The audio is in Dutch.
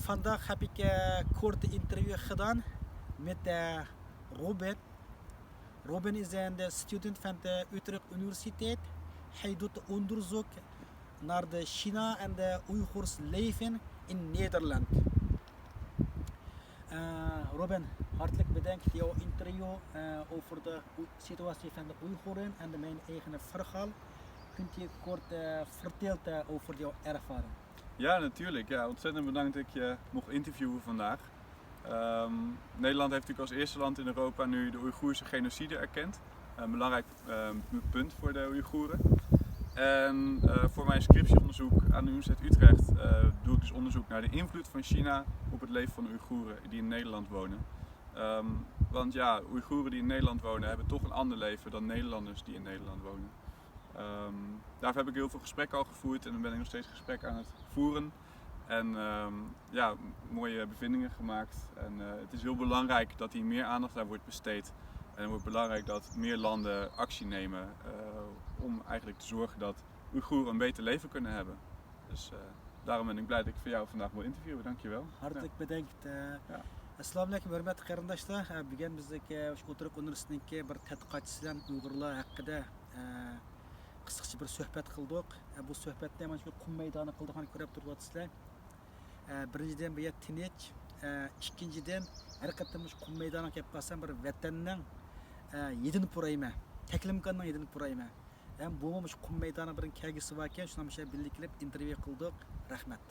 Vandaag heb ik korte interview gedaan met Robin. Robin is een student van de Utrecht Universiteit. Hij doet onderzoek naar de China en de Oeigoers leven in Nederland. Robin, hartelijk bedankt voor jouw interview over de situatie van de Oeigoeren en mijn eigen verhaal. Kunt je kort vertellen over jouw ervaring? Ja, natuurlijk. Ja, ontzettend bedankt dat ik je mocht interviewen vandaag. Nederland heeft natuurlijk als eerste land in Europa nu de Oeigoerse genocide erkend. Een belangrijk punt voor de Oeigoeren. En voor mijn scriptieonderzoek aan de Universiteit Utrecht doe ik dus onderzoek naar de invloed van China op het leven van de Oeigoeren die in Nederland wonen. Want ja, Oeigoeren die in Nederland wonen hebben toch een ander leven dan Nederlanders die in Nederland wonen. Daarvoor heb ik heel veel gesprekken al gevoerd en dan ben ik nog steeds gesprekken aan het voeren. En ja, mooie bevindingen gemaakt. En het is heel belangrijk dat hier meer aandacht aan wordt besteed. En het wordt belangrijk dat meer landen actie nemen om eigenlijk te zorgen dat Oeigoeren een beter leven kunnen hebben. Dus daarom ben ik blij dat ik voor jou vandaag wil interviewen. Dankjewel. Hartelijk bedankt. Assalamu alaikum hurmatli qarindoshlar. Bugun biz Utrecht Universitetining bir tadqiqotchisi bilan Uyg'urlar haqida qisqacha bir suhbat qildik. Bu suhbatda mana shu qum maydoni qildig'ini ko'rib turibsizlar. Birinchidan bu yer tinch, ikkinchidan har qatlam shu qum maydoniga kelib qolsam bir vatanning yedini purayman, taklimkonning yedini purayman. Bu shu qum maydoni bir kelgisi bor ekan, shuni birga kelib intervyu qildik. Rahmat.